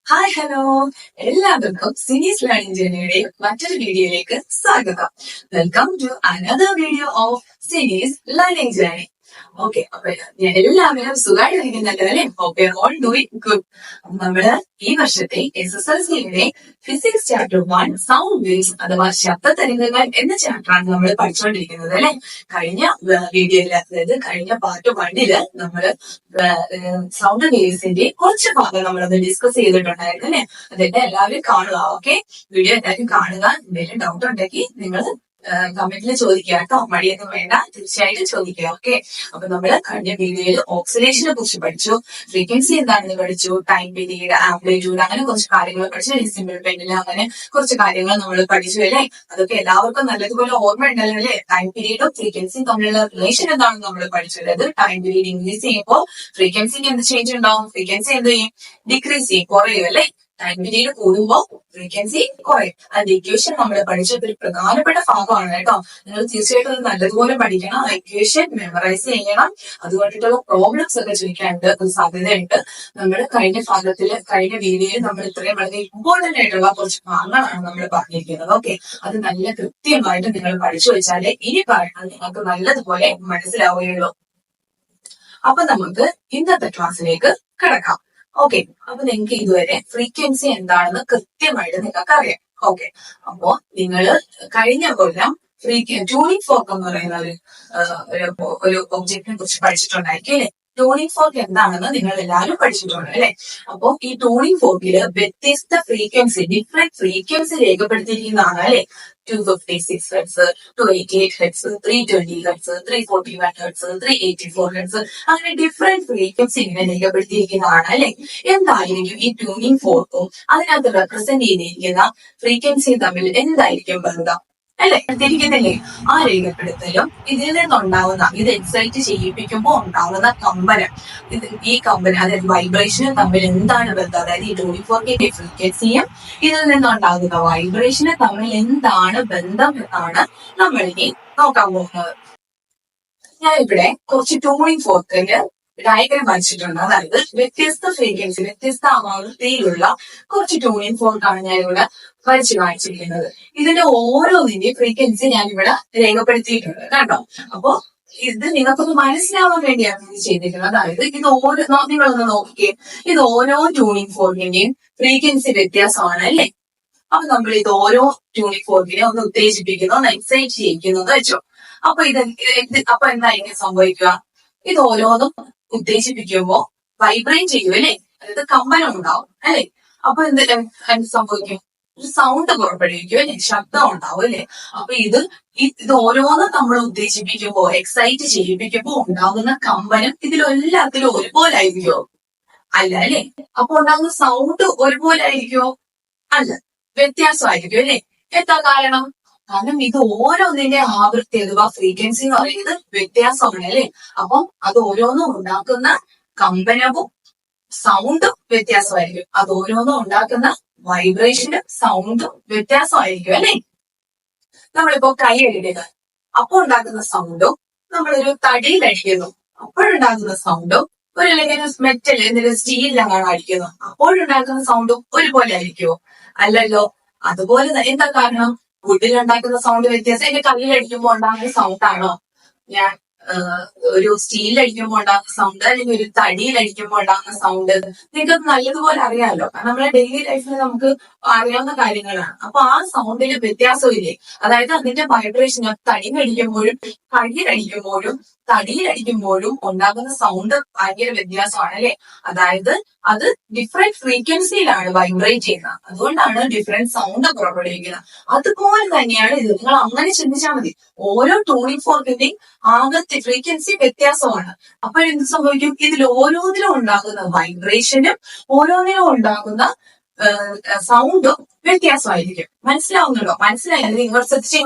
Hi hello, എല്ലാവർക്കും സിനീസ് learning ജേർണിയുടെ മറ്റൊരു വീഡിയോയിലേക്ക് സ്വാഗതം. Welcome to another video of സിനീസ് ലേണിംഗ് ജേർണി. ഓക്കെ, അപ്പൊ എല്ലാവരും സുഖമായിട്ടിരിക്കുന്നുണ്ട് അല്ലെ? Okay, all doing good. നമ്മള് ഈ വർഷത്തെ SSLCയുടെ ഫിസിക്സ് ചാപ്റ്റർ 1 സൗണ്ട് വേവ്സ് അഥവാ ശബ്ദ തരംഗങ്ങൾ എന്ന ചാപ്റ്ററാണ് നമ്മൾ പഠിച്ചുകൊണ്ടിരിക്കുന്നത് അല്ലെ? കഴിഞ്ഞ വീഡിയോയില്, അതായത് കഴിഞ്ഞ പാർട്ട് 1 നമ്മള് സൗണ്ട് വേവ്സിന്റെ കുറച്ച് ഭാഗം നമ്മളത് ഡിസ്കസ് ചെയ്തിട്ടുണ്ടായിരുന്നു അല്ലെ? അതെല്ലാം എല്ലാവരും കാണുക. ഓക്കെ, വീഡിയോ എല്ലാവരും കാണുക. എന്തെങ്കിലും ഡൗട്ട് ഉണ്ടെങ്കിൽ നിങ്ങൾ കമന്റിൽ ചോദിക്കുക കേട്ടോ, മടിയൊന്നും വേണ്ട, തീർച്ചയായിട്ടും ചോദിക്കുക. ഓക്കെ, അപ്പൊ നമ്മള് കഴിഞ്ഞ വീഡിയോയിൽ ഓക്സിലേഷനെ കുറിച്ച് പഠിച്ചു, ഫ്രീക്വൻസി എന്താണെന്ന് പഠിച്ചു, ടൈം പീരീഡ്, ആംപ്ലിറ്റ്യൂഡ്, അങ്ങനെ കുറച്ച് കാര്യങ്ങൾ പഠിച്ചു, ഡെസിമൽ പെൻഡിൽ, അങ്ങനെ കുറച്ച് കാര്യങ്ങൾ നമ്മൾ പഠിച്ചു അല്ലേ? അതൊക്കെ എല്ലാവർക്കും നല്ലതുപോലെ ഓർമ്മ ഉണ്ടല്ലോ അല്ലേ? ടൈം പീരീഡും ഫ്രീക്വൻസിയും തമ്മിലുള്ള റിലേഷൻ എന്താണെന്ന് നമ്മൾ പഠിച്ചത്. ടൈം പീരീഡ് ഇൻക്രീസ് ചെയ്യുമ്പോൾ ഫ്രീക്വൻസിക്ക് എന്ത് ചേഞ്ച് ഉണ്ടാവും? ഫ്രീക്വൻസി എന്ത് ചെയ്യും? ഡിക്രീസ് ചെയ്യും, കുറയും അല്ലേ? ടൈം പീരീഡ് കൂടുമ്പോൾ ഫ്രീക്വൻസി കുറയും. അതിന്റെ ഇക്വേഷൻ നമ്മൾ പഠിച്ചത് ഒരു പ്രധാനപ്പെട്ട ഭാഗമാണ് കേട്ടോ. നിങ്ങൾ തീർച്ചയായിട്ടും അത് നല്ലതുപോലെ പഠിക്കണം, ആ ഇക്വേഷൻ മെമ്മറൈസ് ചെയ്യണം. അതുകൊണ്ടിട്ടുള്ള പ്രോബ്ലംസ് ഒക്കെ ചോദിക്കാനുണ്ട്, ഒരു സാധ്യതയുണ്ട്. നമ്മൾ കഴിഞ്ഞ വീഡിയോയിൽ നമ്മൾ ഇത്രയും വളരെ ഇമ്പോർട്ടന്റ് ആയിട്ടുള്ള കുറച്ച് ഭാഗങ്ങളാണ് നമ്മൾ പറഞ്ഞിരിക്കുന്നത്. ഓക്കെ, അത് നല്ല കൃത്യമായിട്ട് നിങ്ങൾ പഠിച്ചു വെച്ചാലേ ഇനി പറയുന്നത് നിങ്ങൾക്ക് നല്ലതുപോലെ മനസ്സിലാവുകയുള്ളൂ. അപ്പൊ നമുക്ക് ഇന്നത്തെ ക്ലാസ്സിലേക്ക് കിടക്കാം. ഓക്കെ, അപ്പൊ നിങ്ങൾക്ക് ഇതുവരെ ഫ്രീക്വൻസി എന്താണെന്ന് കൃത്യമായിട്ട് നിങ്ങൾക്ക് അറിയാം. ഓക്കെ, അപ്പോ നിങ്ങള് കഴിഞ്ഞ കൊല്ലം ട്യൂണിംഗ് ഫോർക്ക് എന്ന് പറയുന്ന ഒരു ഒബ്ജക്റ്റിനെ കുറിച്ച് പഠിച്ചിട്ടുണ്ടായിരിക്കും അല്ലെ? ട്യൂണിംഗ് ഫോർക്ക് എന്താണെന്ന് നിങ്ങൾ എല്ലാവരും പഠിച്ചിട്ടുണ്ട് അല്ലെ? അപ്പോ ഈ ട്യൂണിംഗ് ഫോർക്കില് വ്യത്യസ്ത ഫ്രീക്വൻസി, ഡിഫറെന്റ് ഫ്രീക്വൻസി രേഖപ്പെടുത്തിയിരിക്കുന്നതാണ് അല്ലെ? 256 hertz, 288 hertz, 320 hertz, 341 hertz, 384 hertz, അങ്ങനെ ഡിഫറെന്റ് ഫ്രീക്വൻസി ഇങ്ങനെ രേഖപ്പെടുത്തിയിരിക്കുന്നതാണ് അല്ലെ? എന്തായിരിക്കും ഈ ട്യൂണിംഗ് ഫോർക്കും അതിനകത്ത് റെപ്രസെന്റ് ചെയ്തിരിക്കുന്ന ഫ്രീക്വൻസിയും തമ്മിൽ എന്തായിരിക്കും ബന്ധം അല്ലെ? തിരിക്കുന്നില്ലേ? ആ രേഖപ്പെടുത്തലും ഇതിൽ നിന്നുണ്ടാവുന്ന, ഇത് എക്സൈറ്റ് ചെയ്യിപ്പിക്കുമ്പോൾ ഉണ്ടാവുന്ന കമ്പനം, ഈ കമ്പനം, അതായത് വൈബ്രേഷനും തമ്മിൽ എന്താണ് ബന്ധം? അതായത് ഈ ട്യൂണിംഗ് ഫോർക്കിന്റെ ഫ്രീക്വൻസിയും ഇതിൽ നിന്നുണ്ടാകുന്ന വൈബ്രേഷനും തമ്മിൽ എന്താണ് ബന്ധം എന്നാണ് നമ്മൾ ഇനി നോക്കാൻ പോകുന്നത്. ഞാൻ ഇവിടെ കുറച്ച് ട്യൂണിംഗ് ഫോർക്കിന്റെ ഡയഗ്രം വരച്ചിട്ടുണ്ട്. അതായത് വ്യത്യസ്ത ഫ്രീക്വൻസി, വ്യത്യസ്ത ആവൃത്തിയിലുള്ള കുറച്ച് ട്യൂണിംഗ് ഫോർക്കാണ് ഞാൻ ഇവിടെ വരച്ചു കാണിച്ചിരിക്കുന്നത്. ഇതിന്റെ ഓരോന്നിന്റെയും ഫ്രീക്വൻസി ഞാൻ ഇവിടെ രേഖപ്പെടുത്തിയിട്ടുണ്ട് കേട്ടോ. അപ്പോ ഇത് നിങ്ങൾക്കൊന്ന് മനസ്സിലാവാൻ വേണ്ടിയാണ് ഇത് ചെയ്തിരിക്കുന്നത്. അതായത് ഇത് നിങ്ങളൊന്ന് നോക്കിക്കേ, ഇത് ഓരോ ട്യൂണിംഗ് ഫോർക്കിന്റെയും ഫ്രീക്വൻസി വ്യത്യാസമാണ് അല്ലേ? അപ്പൊ നമ്മൾ ഇത് ഓരോ ട്യൂണിംഗ് ഫോർക്കിനെ ഒന്ന് ഉത്തേജിപ്പിക്കുന്നു, ഒന്ന് എക്സൈറ്റ് ചെയ്യിക്കുന്നു വെച്ചോ. അപ്പൊ അപ്പൊ എന്താ ഇങ്ങനെ സംഭവിക്കുക? ഇത് ഓരോന്നും ഉത്തേജിപ്പിക്കുമ്പോ വൈബ്രേറ്റ് ചെയ്യും അല്ലെ? അതായത് കമ്പനം ഉണ്ടാവും അല്ലെ? അപ്പൊ എന്ത് സംഭവിക്കും? ഒരു സൗണ്ട് പുറപ്പെടുവിക്കും അല്ലെ? ശബ്ദം ഉണ്ടാവും അല്ലെ? അപ്പൊ ഇത് ഓരോന്നും നമ്മൾ ഉത്തേജിപ്പിക്കുമ്പോ, എക്സൈറ്റ് ചെയ്യിപ്പിക്കുമ്പോ ഉണ്ടാകുന്ന കമ്പനം ഇതിലെല്ലാത്തിലും ഒരുപോലെ ആയിരിക്കുമോ? അല്ല അല്ലെ? അപ്പൊ ഉണ്ടാകുന്ന സൗണ്ട് ഒരുപോലെ ആയിരിക്കുമോ? അല്ല, വ്യത്യാസമായിരിക്കും അല്ലെ? എന്താ കാരണം? കാരണം ഇത് ഓരോന്നിന്റെ ആവൃത്തി അഥവാ ഫ്രീക്വൻസി എന്ന് പറയുന്നത് വ്യത്യാസമാണ് അല്ലെ? അപ്പം അത് ഓരോന്നും ഉണ്ടാക്കുന്ന കമ്പനവും സൗണ്ടും വ്യത്യാസമായിരിക്കും. അത് ഓരോന്നും ഉണ്ടാക്കുന്ന വൈബ്രേഷനും സൗണ്ടും വ്യത്യാസമായിരിക്കും അല്ലെ? നമ്മളിപ്പോ കൈ അടിക്കുക, അപ്പോൾ ഉണ്ടാക്കുന്ന സൗണ്ടും, നമ്മളൊരു തടിയിൽ അടിക്കുന്നു അപ്പോഴുണ്ടാകുന്ന സൗണ്ടും, അല്ലെങ്കിൽ മെറ്റൽ, എന്തെങ്കിലും സ്റ്റീലിലാണ് അടിക്കുന്നു അപ്പോഴുണ്ടാക്കുന്ന സൗണ്ടും ഒരുപോലെ ആയിരിക്കുമോ? അല്ലല്ലോ. അതുപോലെ എന്താ കാരണം? വുഡിൽ ഉണ്ടാക്കുന്ന സൗണ്ട് വ്യത്യാസം എന്റെ കല്ലിൽ അടിക്കുമ്പോൾ ഉണ്ടാകുന്ന സൗണ്ട് ആണോ ഞാൻ ഒരു സ്റ്റീലിൽ അടിക്കുമ്പോൾ ഉണ്ടാകുന്ന സൗണ്ട്, അല്ലെങ്കിൽ ഒരു തടിയിൽ അടിക്കുമ്പോൾ ഉണ്ടാകുന്ന സൗണ്ട്? നിങ്ങൾക്ക് നല്ലതുപോലെ അറിയാമല്ലോ, നമ്മുടെ ഡെയിലി ലൈഫിൽ നമുക്ക് അറിയാവുന്ന കാര്യങ്ങളാണ്. അപ്പൊ ആ സൗണ്ടിന് വ്യത്യാസമില്ലേ? അതായത് അതിന്റെ വൈബ്രേഷൻ, തടിയിലടിക്കുമ്പോഴും കയ്യിലടിക്കുമ്പോഴും തടിയിലടിക്കുമ്പോഴും ഉണ്ടാകുന്ന സൗണ്ട് ഭയങ്കര വ്യത്യാസമാണ് അല്ലെ? അതായത് അത് ഡിഫറെന്റ് ഫ്രീക്വൻസിയിലാണ് വൈബ്രേറ്റ് ചെയ്യുന്നത്, അതുകൊണ്ടാണ് ഡിഫറെന്റ് സൗണ്ട് പുറപ്പെടുവിക്കുന്നത്. അതുപോലെ തന്നെയാണ് ഇത്. നിങ്ങൾ അങ്ങനെ ചിന്തിച്ചാൽ മതി. ഓരോ ട്യൂണിംഗ് ഫോർക്കിന്റെയും ആകത്തെ ഫ്രീക്വൻസി വ്യത്യാസമാണ്. അപ്പോൾ എന്ത് സംഭവിക്കും? ഇതിൽ ഓരോന്നിലും ഉണ്ടാകുന്ന വൈബ്രേഷനും ഓരോന്നിലും ഉണ്ടാകുന്ന സൗണ്ടും വ്യത്യാസമായിരിക്കും. മനസ്സിലാവുന്നുണ്ടോ? മനസ്സിലായാലും നിങ്ങൾ ശ്രദ്ധിച്ച്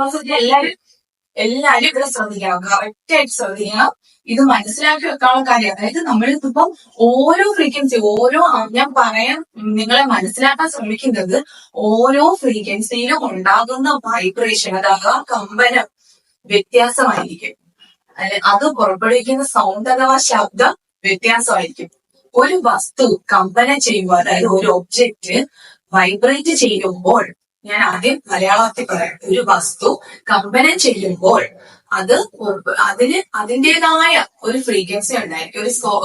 എല്ലാരും ഇവിടെ ശ്രദ്ധിക്കണം, കറക്റ്റ് ആയിട്ട് ശ്രദ്ധിക്കണം. ഇത് മനസ്സിലാക്കി വെക്കാനുള്ള കാര്യം, അതായത് നമ്മളിപ്പോ ഓരോ ഫ്രീക്വൻസി, ഞാൻ പറയാൻ നിങ്ങളെ മനസ്സിലാക്കാൻ ശ്രമിക്കുന്നത്, ഓരോ ഫ്രീക്വൻസിയിലും ഉണ്ടാകുന്ന വൈബ്രേഷൻ അഥവാ കമ്പനം വ്യത്യാസമായിരിക്കും. അത് പുറപ്പെടുവിക്കുന്ന സൗണ്ട് അഥവാ ശബ്ദം വ്യത്യാസമായിരിക്കും. ഒരു വസ്തു കമ്പനം ചെയ്യുമ്പോൾ, അതായത് ഒരു ഒബ്ജക്റ്റ് വൈബ്രേറ്റ് ചെയ്യുമ്പോൾ, ഞാൻ ആദ്യം മലയാളത്തിൽ പറയാം, ഒരു വസ്തു കമ്പനം ചെയ്യുമ്പോൾ അതിൻ്റെതായ ഒരു ഫ്രീക്വൻസി ഉണ്ടായിരിക്കും,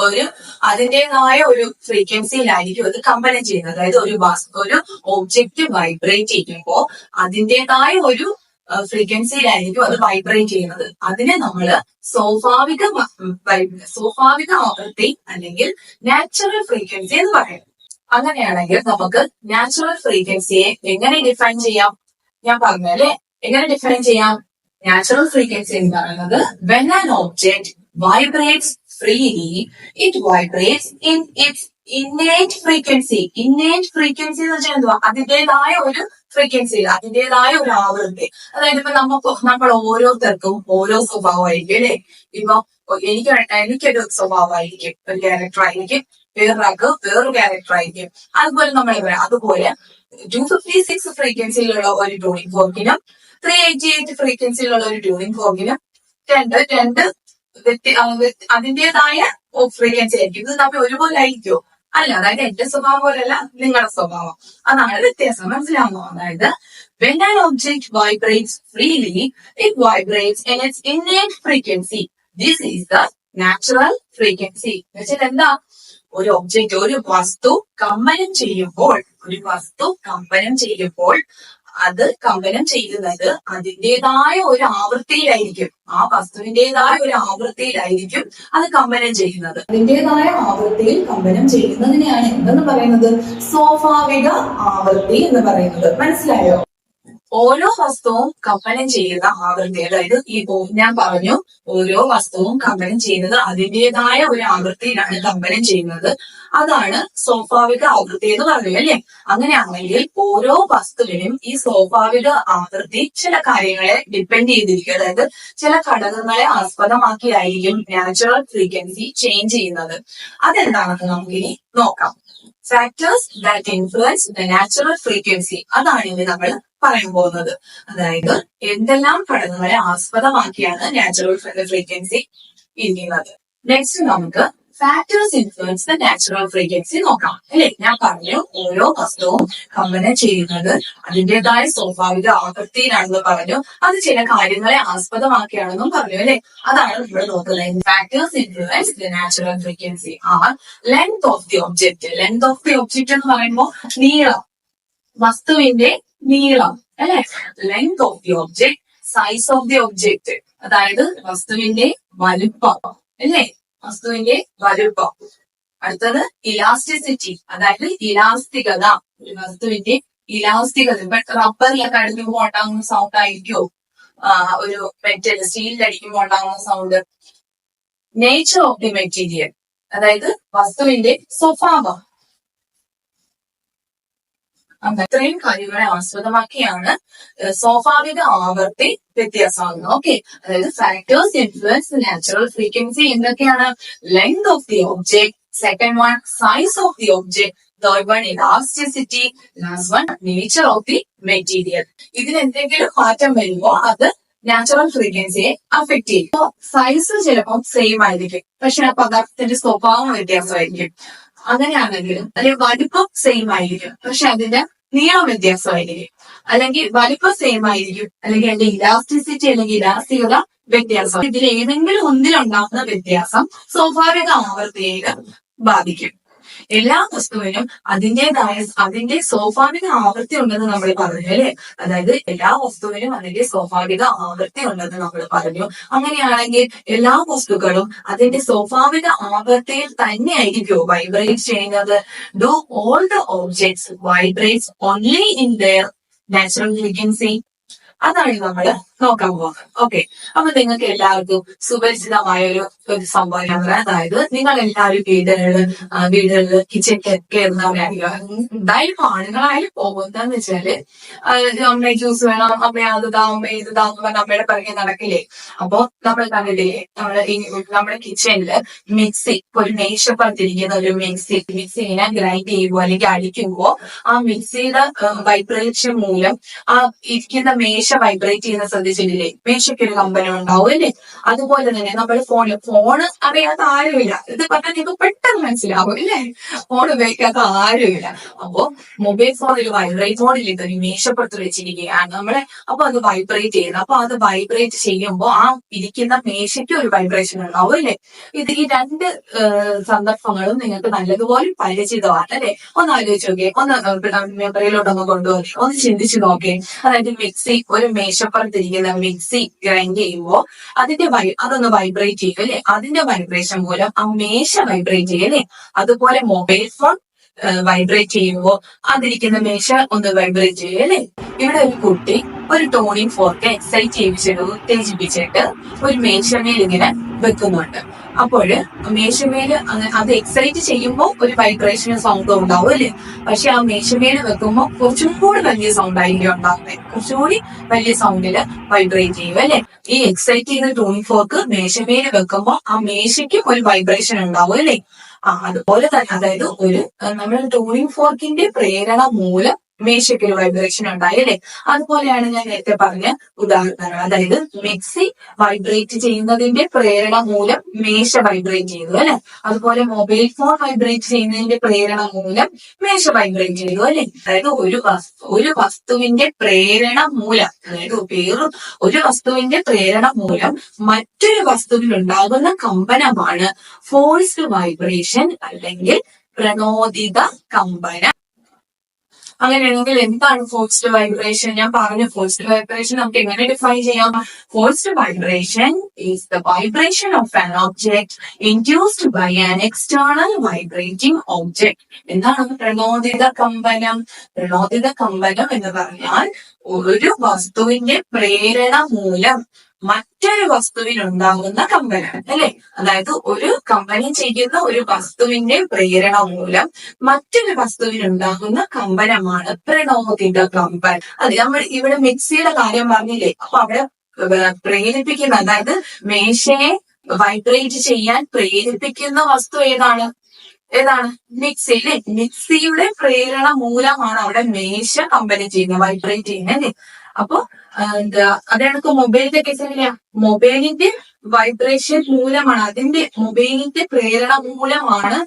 ഒരു അതിൻ്റെതായ ഒരു ഫ്രീക്വൻസിയിലായിരിക്കും അത് കമ്പനം ചെയ്യുന്നത്. അതായത് ഒരു ഒബ്ജക്റ്റ് വൈബ്രേറ്റ് ചെയ്യുമ്പോൾ അതിൻ്റെതായ ഒരു ഫ്രീക്വൻസിയിലായിരിക്കും അത് വൈബ്രേറ്റ് ചെയ്യുന്നത്. അതിനെ നമ്മള് സ്വാഭാവിക ആവൃത്തി അല്ലെങ്കിൽ നാച്ചുറൽ ഫ്രീക്വൻസി എന്ന് പറയും. അങ്ങനെയാണെങ്കിൽ നമുക്ക് നാച്ചുറൽ ഫ്രീക്വൻസിയെ എങ്ങനെ ഡിഫൈൻ ചെയ്യാം? ഞാൻ പറഞ്ഞല്ലേ, എങ്ങനെ ഡിഫൈൻ ചെയ്യാം? നാച്ചുറൽ ഫ്രീക്വൻസി എന്ന് പറയുന്നത് when an object vibrates freely, it vibrates in its innate frequency. innate frequency എന്ന് വെച്ചാൽ എന്തുവാ? അതിൻ്റെതായ ഒരു ഫ്രീക്വൻസി, അതിൻ്റെതായ ഒരു ആവൃത്തി. അതായത് ഇപ്പൊ നമ്മൾ ഓരോരുത്തർക്കും ഓരോ സ്വഭാവമായിരിക്കും അല്ലെ. ഇപ്പൊ എനിക്കൊരു സ്വഭാവമായിരിക്കും, ഒരു ക്യാരക്ടർ ആയിരിക്കും, വേറൊരാൾക്ക് വേറൊരു ക്യാരക്ടർ ആയിരിക്കും. അതുപോലെ നമ്മൾ പറയാം, അതുപോലെ 256 ഫ്രീക്വൻസിയിലുള്ള ഒരു ട്യൂണിംഗ് ഫോർക്കിനും 388 ഫ്രീക്വൻസിയിലുള്ള ഒരു ട്യൂണിംഗ് ഫോർക്കിനും രണ്ട് അതിൻ്റെതായ ഫ്രീക്വൻസി ആയിരിക്കും. ഇത് തമ്മിൽ ഒരുപോലെ ആയിരിക്കുമോ? അല്ല. അതായത് എന്റെ സ്വഭാവം പോലെയല്ല നിങ്ങളുടെ സ്വഭാവം, അതാണ് വ്യത്യാസം. മനസ്സിലാവുന്നു? അതായത് when an object vibrates freely, it vibrates in its innate frequency. This is the natural frequency. എന്നുവെച്ചാൽ എന്താ? ഒരു ഒബ്ജക്റ്റ്, ഒരു വസ്തു കമ്പനം ചെയ്യുമ്പോൾ അത് കമ്പനം ചെയ്യുന്നത് അതിൻ്റെതായ ഒരു ആവൃത്തിയിലായിരിക്കും. ആ വസ്തുവിൻ്റെതായ ഒരു ആവൃത്തിയിലായിരിക്കും അത് കമ്പനം ചെയ്യുന്നത്. അതിൻ്റെതായ ആവൃത്തിയിൽ കമ്പനം ചെയ്യുന്നതിനെയാണ് എന്തെന്ന് പറയുന്നത്? സ്വാഭാവിക ആവൃത്തി എന്ന് പറയുന്നത്. മനസ്സിലായോ? ഓരോ വസ്തുവും കമ്പനം ചെയ്യുന്ന ആവൃത്തി, അതായത് ഞാൻ പറഞ്ഞു, ഓരോ വസ്തുവും കമ്പനം ചെയ്യുന്നത് അതിൻ്റെതായ ഒരു ആവൃത്തിയിലാണ് കമ്പനം ചെയ്യുന്നത്. അതാണ് സ്വാഭാവിക ആവൃത്തി എന്ന് പറയുന്നത് അല്ലെ. അങ്ങനെയാണെങ്കിൽ ഓരോ വസ്തുവിനും ഈ സ്വാഭാവിക ആവൃത്തി ചില കാര്യങ്ങളെ ഡിപ്പെൻഡ് ചെയ്തിരിക്കും. അതായത് ചില ഘടകങ്ങളെ ആസ്പദമാക്കിയായിരിക്കും നാച്ചുറൽ ഫ്രീക്വൻസി ചേഞ്ച് ചെയ്യുന്നത്. അതെന്താണെന്ന് നമുക്കിനി നോക്കാം. Factors that influence the natural frequency, അതാണ് ഇനി നമ്മൾ പറയാൻ പോകുന്നത്. അതായത് എന്തെല്ലാം ഘടകങ്ങളെ ആസ്പദമാക്കിയാണ് നാച്ചുറൽ ഫ്രീക്വൻസി ഇരിക്കുന്നത്. നെക്സ്റ്റ് നമുക്ക് factors influence the natural frequency നോക്കാം അല്ലെ. ഞാൻ പറഞ്ഞു, ഓരോ വസ്തുവും കമ്പനം ചെയ്യുന്നത് അതിൻ്റെതായ സ്വാഭാവിക ആവൃത്തിയിലാണെന്ന് പറഞ്ഞു. അത് ചില കാര്യങ്ങളെ ആസ്പദമാക്കിയാണെന്നും പറഞ്ഞു അല്ലെ. അതാണ് നമ്മൾ നോക്കുന്നത്. Factors influence the natural frequency are length of the object. Length of the object എന്ന് പറയുമ്പോൾ നീളം, വസ്തുവിന്റെ നീളം അല്ലെ. Length of the object, size of the object, അതായത് വസ്തുവിന്റെ വലുപ്പം അല്ലെ, വസ്തുവിന്റെ വലുപ്പം. അടുത്തത് ഇലാസ്റ്റിസിറ്റി, അതായത് ഇലാസ്തികത, വസ്തുവിന്റെ ഇലാസ്തികത. ഇപ്പൊ റബ്ബറിലൊക്കെ അടിക്കുമ്പോൾ ഉണ്ടാകുന്ന സൗണ്ട് ആയിരിക്കുമോ ഒരു മെറ്റൽ സ്റ്റീലിൽ അടിക്കുമ്പോൾ ഉണ്ടാകുന്ന sound? Nature of the material, അതായത് വസ്തുവിന്റെ സ്വഭാവം. ഇത്രയും കാര്യങ്ങളെ ആസ്പദമാക്കിയാണ് സ്വാഭാവിക ആവൃത്തി വ്യത്യാസമാകുന്നത്. ഓക്കെ, അതായത് ഫാക്ടേഴ്സ് ഇൻഫ്ലുവൻസ് നാച്ചുറൽ ഫ്രീക്വൻസി എന്തൊക്കെയാണ്? Length of the object, second one size of the object, third one elasticity, last one nature of the material. ഇതിന് എന്തെങ്കിലും മാറ്റം വരുമ്പോൾ അത് നാച്ചുറൽ ഫ്രീക്വൻസിയെ അഫക്ട് ചെയ്യും. സൈസ് ചിലപ്പോൾ സെയിം ആയിരിക്കും, പക്ഷെ ആ പദാർത്ഥത്തിന്റെ സ്വഭാവം വ്യത്യാസമായിരിക്കും. അങ്ങനെയാണെങ്കിലും അല്ലെങ്കിൽ വലിപ്പം സെയിം ആയിരിക്കും, പക്ഷെ അതിന്റെ നീളം വ്യത്യാസമായിരിക്കും. അല്ലെങ്കിൽ വലിപ്പം സെയിം ആയിരിക്കും, അല്ലെങ്കിൽ അതിന്റെ ഇലാസ്റ്റിസിറ്റി അല്ലെങ്കിൽ ഇലാസ്തികത വ്യത്യാസം. ഇതിൽ ഏതെങ്കിലും ഒന്നിലുണ്ടാകുന്ന വ്യത്യാസം സ്വാഭാവിക ആവൃത്തിയെ ബാധിക്കും. എല്ലാ വസ്തുവിനും അതിന്റെ സ്വാഭാവിക ആവൃത്തി ഉണ്ടെന്ന് നമ്മൾ പറഞ്ഞു അല്ലെ. അതായത് എല്ലാ വസ്തുവിനും അതിന്റെ സ്വാഭാവിക ആവൃത്തി ഉണ്ടെന്ന് നമ്മൾ പറഞ്ഞു. അങ്ങനെയാണെങ്കിൽ എല്ലാ വസ്തുക്കളും അതിന്റെ സ്വാഭാവിക ആവൃത്തിയിൽ തന്നെ ആയിരിക്കും വൈബ്രേറ്റ് ചെയ്യുന്നത്. Do all the objects vibrates only in their natural frequency? അതാണ് നമ്മൾ നോക്കാൻ പോകുന്നത്. ഓക്കെ, അപ്പൊ നിങ്ങൾക്ക് എല്ലാവർക്കും സുപരിചിതമായ ഒരു സംഭവം, അതായത് നിങ്ങൾ എല്ലാവരും വീടുകളില് കിച്ചൺ കയറുന്നവരായിരിക്കും. എന്തായാലും ആണുങ്ങളായാലും പോകുന്നതെന്ന് വെച്ചാല് അമ്മയെ ജ്യൂസ് വേണം, അമ്മയെ അത് താ, അമ്മയെ ഇത് താന്ന് പറഞ്ഞ അമ്മയുടെ പിറകെ നടക്കില്ലേ. അപ്പൊ നമ്മൾ കണ്ടിട്ടില്ലേ, നമ്മുടെ കിച്ചണില് മിക്സി, ഒരു മേശപ്പുറത്തിരിക്കുന്ന ഒരു മിക്സി ഇങ്ങനെ ഗ്രൈൻഡ് ചെയ്യുമ്പോ അല്ലെങ്കിൽ അടിക്കുമ്പോ ആ മിക്സിയുടെ വൈബ്രേഷൻ മൂലം ആ ഇരിക്കുന്ന മേശ വൈബ്രേറ്റ് ചെയ്യുന്ന ശ്രദ്ധിച്ചിട്ടില്ലേ? മേശയ്ക്കൊരു കമ്പനം ഉണ്ടാവും അല്ലേ? അതുപോലെ തന്നെ നമ്മൾ ഫോണ് അറിയാത്ത ആരുമില്ല. ഇത് പറഞ്ഞാൽ നിങ്ങൾക്ക് പെട്ടെന്ന് മനസ്സിലാവും അല്ലേ? ഫോൺ ഉപയോഗിക്കാത്ത ആരുമില്ല. അപ്പോ മൊബൈൽ ഫോൺ ഒരു വൈബ്രേറ്റ് മോഡിലിട്ട് ഒരു മേശപ്പുറത്ത് വെച്ചിരിക്കുകയാണ് നമ്മളെ. അപ്പൊ അത് വൈബ്രേറ്റ് ചെയ്യുന്നു. അപ്പൊ അത് വൈബ്രേറ്റ് ചെയ്യുമ്പോൾ ആ ഇരിക്കുന്ന മേശയ്ക്ക് ഒരു വൈബ്രേഷൻ ഉണ്ടാവും അല്ലേ? ഈ രണ്ട് സന്ദർഭങ്ങളും നിങ്ങൾക്ക് നല്ലതുപോലെ പരിചിതമാണ് അല്ലെ? ഒന്ന് ആലോചിച്ച് നോക്കിയേ, ഒന്ന് മെമ്മറിയിലോട്ടൊന്ന് കൊണ്ടുപോകേ, ഒന്ന് ചിന്തിച്ചു നോക്കേ. അതായത് ഒരു മേശപ്പുറത്തിരിക്കുന്ന മിക്സി ഗ്രൈൻഡ് ചെയ്യുമ്പോൾ അതൊന്ന് വൈബ്രേറ്റ് ചെയ്യും അല്ലെ? അതിന്റെ വൈബ്രേഷൻ മൂലം ആ മേശ വൈബ്രേറ്റ് ചെയ്യും അല്ലെ? അതുപോലെ മൊബൈൽ ഫോൺ വൈബ്രേറ്റ് ചെയ്യുമ്പോൾ അതിരിക്കുന്ന മേശ ഒന്ന് വൈബ്രേറ്റ് ചെയ്യും അല്ലെ? ഇവിടെ ഒരു കുട്ടി ഒരു ടോണിംഗ് ഫോർക്ക് എക്സൈറ്റ് ഉത്തേജിപ്പിച്ചിട്ട് ഒരു മേശമേൽ ഇങ്ങനെ വെക്കുന്നുണ്ട്. അപ്പോൾ മേശമേല് അത് എക്സൈറ്റ് ചെയ്യുമ്പോൾ ഒരു വൈബ്രേഷൻ സൗണ്ട് ഉണ്ടാവും അല്ലേ? പക്ഷെ ആ മേശമേല് വെക്കുമ്പോൾ കുറച്ചും കൂടി വലിയ സൗണ്ട് ആയിരിക്കും ഉണ്ടാകുന്നത്. കുറച്ചുകൂടി വലിയ സൗണ്ടില് വൈബ്രേറ്റ് ചെയ്യും അല്ലെ? ഈ എക്സൈറ്റ് ചെയ്യുന്ന ടോണിംഗ് ഫോർക്ക് മേശമേല് വെക്കുമ്പോൾ ആ മേശയ്ക്കും ഒരു വൈബ്രേഷൻ ഉണ്ടാവും അല്ലേ? അതുപോലെ തന്നെ അതായത് നമ്മുടെ ടോണിംഗ് ഫോർക്കിന്റെ പ്രേരണ മൂലം മേശയ്ക്ക് ഒരു വൈബ്രേഷൻ ഉണ്ടായി അല്ലെ? അതുപോലെയാണ് ഞാൻ നേരത്തെ പറഞ്ഞ ഉദാഹരണങ്ങൾ. അതായത് മിക്സി വൈബ്രേറ്റ് ചെയ്യുന്നതിന്റെ പ്രേരണ മൂലം മേശ വൈബ്രേറ്റ് ചെയ്തു അല്ലെ? അതുപോലെ മൊബൈൽ ഫോൺ വൈബ്രേറ്റ് ചെയ്യുന്നതിന്റെ പ്രേരണ മൂലം മേശ വൈബ്രേറ്റ് ചെയ്തു അല്ലെ? അതായത് ഒരു വസ്തുവിന്റെ പ്രേരണ മൂലം, അതായത് ഒരു വസ്തുവിന്റെ പ്രേരണ മൂലം മറ്റൊരു വസ്തുവിൽ ഉണ്ടാകുന്ന കമ്പനമാണ് ഫോഴ്സ്ഡ് വൈബ്രേഷൻ അല്ലെങ്കിൽ പ്രണോദിത കമ്പനം. അങ്ങനെയാണെങ്കിൽ എന്താണ് ഫോഴ്സ്ഡ് വൈബ്രേഷൻ? ഞാൻ പറഞ്ഞു, ഫോഴ്സ്ഡ് വൈബ്രേഷൻ നമുക്ക് എങ്ങനെ ഡിഫൈൻ ചെയ്യാം? Forced vibration is the vibration of an object induced by an external vibrating object. എന്താണ് പ്രണോദിത കമ്പനം? പ്രണോദിത കമ്പനം എന്ന് പറഞ്ഞാൽ ഒരു വസ്തുവിന്റെ പ്രേരണ മൂലം മറ്റൊരു വസ്തുവിനുണ്ടാകുന്ന കമ്പനം അല്ലെ? അതായത് ഒരു കമ്പനം ചെയ്യുന്ന ഒരു വസ്തുവിന്റെ പ്രേരണ മൂലം മറ്റൊരു വസ്തുവിനുണ്ടാകുന്ന കമ്പനമാണ് പ്രണോദിത കമ്പനം. അതെ, നമ്മൾ ഇവിടെ മിക്സിയുടെ കാര്യം പറഞ്ഞില്ലേ? അപ്പൊ അവിടെ പ്രേരിപ്പിക്കുന്ന, അതായത് മേശയെ വൈബ്രേറ്റ് ചെയ്യാൻ പ്രേരിപ്പിക്കുന്ന വസ്തു ഏതാണ്? മിക്സി അല്ലെ? മിക്സിയുടെ പ്രേരണ മൂലമാണ് അവിടെ മേശ കമ്പനം ചെയ്യുന്നത്, വൈബ്രേറ്റ് ചെയ്യുന്നത് അല്ലേ? അപ്പൊ അതെനിക്ക് മൊബൈലിന്റെ കേസ് എങ്ങനെയാ? മൊബൈലിന്റെ വൈബ്രേഷൻ മൂലമാണ്, മൊബൈലിന്റെ പ്രേരണ മൂലമാണ്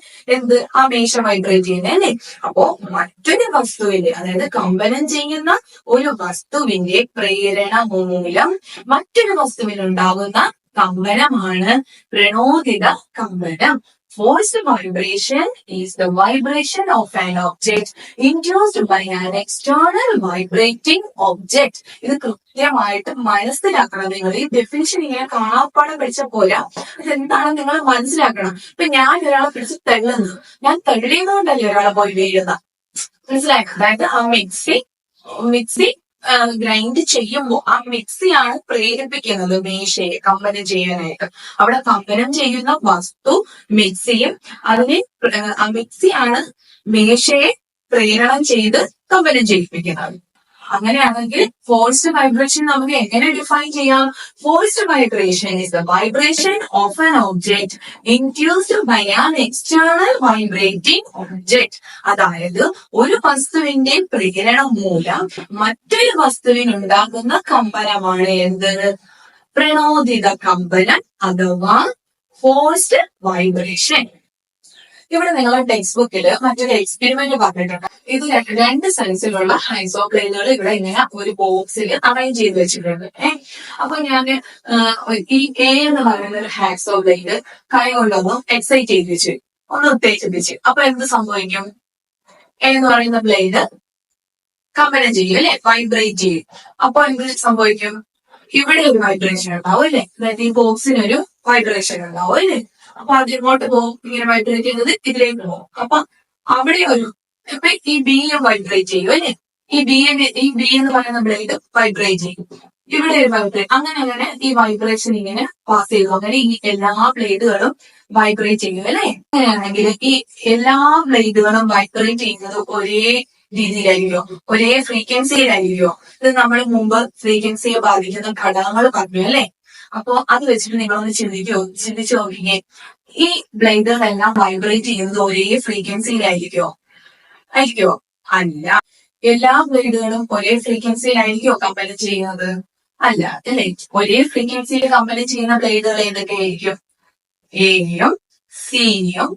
ആ മേശ വൈബ്രേറ്റ് ചെയ്യുന്നത് അല്ലേ? അപ്പോ മറ്റൊരു വസ്തുവിന്റെ, അതായത് കമ്പനം ചെയ്യുന്ന ഒരു വസ്തുവിന്റെ പ്രേരണ മൂലം മറ്റൊരു വസ്തുവിനുണ്ടാകുന്ന കമ്പനമാണ് പ്രണോദിത കമ്പനം. Forced vibration is the vibration of an object induced by an external vibrating object. ഇത് കൃത്യമായിട്ട് മനസ്സിലാക്കണം നിങ്ങൾ. ഈ ഡെഫിനിഷൻ ഇങ്ങനെ കാണാപ്പാടം പഠിച്ച പോരാ, ഇതെന്താണെന്ന് നിങ്ങൾ മനസ്സിലാക്കണം. ഇപ്പൊ ഞാൻ ഒരാളെ പിടിച്ച് തള്ളുന്നു, ഞാൻ തള്ളിയതുകൊണ്ടല്ലേ ഒരാളെ പോയി വീഴുന്ന, മനസ്സിലാക്കണം. അതായത് ആ മിക്സി ഗ്രൈൻഡ് ചെയ്യുമ്പോൾ ആ മിക്സിയാണ് പ്രേരിപ്പിക്കുന്നത് മേശയെ കമ്പനം ചെയ്യാനായിട്ട്. അവിടെ കമ്പനം ചെയ്യുന്ന വസ്തു മിക്സിയും മിക്സിയാണ് മേശയെ പ്രേരണം ചെയ്ത് കമ്പനം ചെയ്യിപ്പിക്കുന്നത്. അങ്ങനെയാണെങ്കിൽ ഫോഴ്സ്ഡ് വൈബ്രേഷൻ നമുക്ക് എങ്ങനെ ഡിഫൈൻ ചെയ്യാം? Forced vibration is the vibration of an object induced by an external vibrating object. അതായത് ഒരു വസ്തുവിന്റെ പ്രേരണം മൂലം മറ്റൊരു വസ്തുവിനുണ്ടാകുന്ന കമ്പനമാണ് പ്രണോദിത കമ്പനം അഥവാ ഫോഴ്സ്ഡ് വൈബ്രേഷൻ. ഇവിടെ നിങ്ങളെ ടെക്സ്റ്റ് ബുക്കിൽ മറ്റൊരു എക്സ്പെരിമെന്റ് പറഞ്ഞിട്ടുണ്ട്. ഇത് രണ്ട് സൈസിലുള്ള ഐസോപ്ലെയിനുകൾ ഇവിടെ ഇങ്ങനെ ഒരു ബോക്സിൽ അറേഞ്ച് ചെയ്ത് വെച്ചിട്ടുണ്ട്. അപ്പൊ ഞാൻ ഈ എ എന്ന് പറയുന്ന ഒരു ഹാക്സോപ്ലെയിന് കൈ കൊണ്ടൊന്ന് എക്സൈറ്റ് ചെയ്ത് വെച്ചു, ഒന്ന് ഉത്തേജിപ്പിച്ച്. അപ്പൊ എന്ത് സംഭവിക്കും? എ എന്ന് പറയുന്ന ബ്ലേഡ് കമ്പനം ചെയ്യും അല്ലെ? വൈബ്രേറ്റ് ചെയ്യും. അപ്പൊ എന്ത് സംഭവിക്കും? ഇവിടെ ഒരു വൈബ്രേഷൻ ഉണ്ടാവും അല്ലെ? അതായത് ഈ ബോക്സിനൊരു വൈബ്രേഷൻ ഉണ്ടാവും അല്ലെ? അപ്പൊ അത് ഇങ്ങോട്ട് പോകും, ഇങ്ങനെ വൈബ്രേറ്റ് ചെയ്യുന്നത് ഇതിലേക്ക് പോകും. അപ്പൊ അവിടെ ഇപ്പൊ ഈ ബിയും വൈബ്രേറ്റ് ചെയ്യും അല്ലെ? ഈ ബി എന്ന് പറയുന്ന ബ്ലേഡ് വൈബ്രേറ്റ് ചെയ്യും, ഇവിടെ ഒരു വൈബ്രേറ്റ്, അങ്ങനെ ഈ വൈബ്രേഷൻ ഇങ്ങനെ പാസ് ചെയ്തു. അങ്ങനെ ഈ എല്ലാ ബ്ലേഡുകളും വൈബ്രേറ്റ് ചെയ്യും അല്ലെ? അങ്ങനെയാണെങ്കിൽ ഈ എല്ലാ ബ്ലേഡുകളും വൈബ്രേറ്റ് ചെയ്യുന്നത് ഒരേ രീതിയിലായിരിക്കോ? ഒരേ ഫ്രീക്വൻസിയിലായിരിക്കോ? ഇത് നമ്മൾ മുമ്പ് ഫ്രീക്വൻസിയെ ബാധിക്കുന്ന ഘടകങ്ങൾ പറഞ്ഞു അല്ലെ? അപ്പോ അത് വെച്ചിട്ട് നിങ്ങളൊന്ന് ചിന്തിച്ചു നോക്കിയേ, ഈ ബ്ലേഡുകളെല്ലാം വൈബ്രേറ്റ് ചെയ്യുന്നത് ഒരേ ഫ്രീക്വൻസിയിലായിരിക്കോ? അല്ല. എല്ലാ ബ്ലേഡുകളും ഒരേ ഫ്രീക്വൻസിയിലായിരിക്കുമോ കമ്പനി ചെയ്യുന്നത്? അല്ല അല്ലേ? ഒരേ ഫ്രീക്വൻസിയിൽ കമ്പനി ചെയ്യുന്ന ബ്ലേഡുകൾ ഏതൊക്കെയായിരിക്കും? എയും സിയും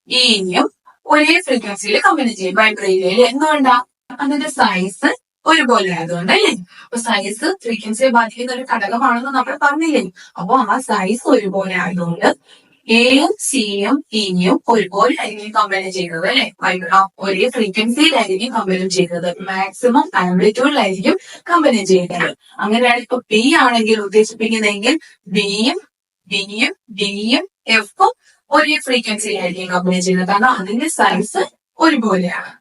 ഇയും ഒരേ ഫ്രീക്വൻസിയിൽ കമ്പനി ചെയ്യും വൈബ്രേറ്റ്. എന്തുകൊണ്ടാ? അതിന്റെ സൈസ് ഒരുപോലെ ആയതുകൊണ്ട് അല്ലേ? അപ്പൊ സൈസ് ഫ്രീക്വൻസിയെ ബാധിക്കുന്ന ഒരു ഘടകമാണെന്ന് നമ്മൾ പറഞ്ഞില്ലേ? അപ്പൊ ആ സൈസ് ഒരുപോലെ ആയതുകൊണ്ട് എയും സിയും ഇയും ഒരുപോലെ ആയിരിക്കും കമ്പനി ചെയ്യുന്നത് അല്ലെ? ഒരേ ഫ്രീക്വൻസിയിലായിരിക്കും കമ്പനി ചെയ്യുന്നത്. മാക്സിമം ആംപ്ലിറ്റ്യൂഡിലായിരിക്കും കമ്പനി ചെയ്യുന്നത്. അങ്ങനെയാണ് ഇപ്പൊ പി ആണെങ്കിൽ ഉദ്ദേശിപ്പിക്കുന്നതെങ്കിൽ ബിയും ഡിയും ഡിയും എഫും ഒരേ ഫ്രീക്വൻസിയിലായിരിക്കും കമ്പനി ചെയ്യുന്നത്. കാരണം അതിന്റെ സൈസ് ഒരുപോലെയാണ്.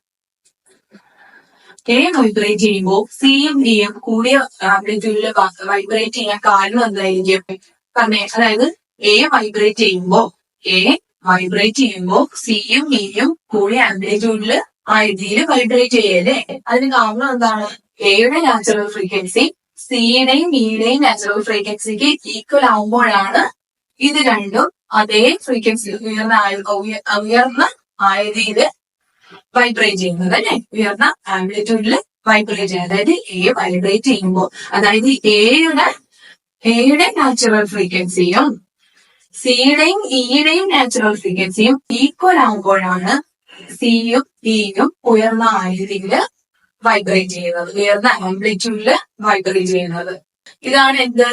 എ വൈബ്രേറ്റ് ചെയ്യുമ്പോൾ സിയും ഡിയും കൂടിയ ആംപ്ലിറ്റ്യൂഡിൽ വൈബ്രേറ്റ് ചെയ്യാൻ കാരണം എന്തായിരിക്കും പറഞ്ഞേ? അതായത് എ വൈബ്രേറ്റ് ചെയ്യുമ്പോ സിയും ഇയും കൂടിയ ആംപ്ലിറ്റ്യൂഡിൽ ആയതിൽ വൈബ്രേറ്റ് ചെയ്യല്ലേ? അതിന് കാരണം എന്താണ്? എയുടെ നാച്ചുറൽ ഫ്രീക്വൻസി സിയുടെയും ഇയുടെയും നാച്ചുറൽ ഫ്രീക്വൻസിക്ക് ഈക്വൽ ആവുമ്പോഴാണ് ഇത് രണ്ടും അതേ ഫ്രീക്വൻസി ഉയർന്ന ആയതിയില് വൈബ്രേറ്റ് ചെയ്യുന്നത് അല്ലെ? ഉയർന്ന ആംപ്ലിറ്റ്യൂഡിൽ വൈബ്രേറ്റ് ചെയ്യുന്നത്. അതായത് എ വൈബ്രേറ്റ് ചെയ്യുമ്പോൾ, അതായത് എയുടെ നാച്ചുറൽ ഫ്രീക്വൻസിയും സിയുടെയും ഇയുടെയും നാച്ചുറൽ ഫ്രീക്വൻസിയും ഈക്വൽ ആകുമ്പോഴാണ് സിയും ഇയും ഉയർന്ന ആയതിയില് വൈബ്രേറ്റ് ചെയ്യുന്നത്, ഉയർന്ന ആംപ്ലിറ്റ്യൂഡില് വൈബ്രേറ്റ് ചെയ്യുന്നത്. ഇതാണ് എന്ത്?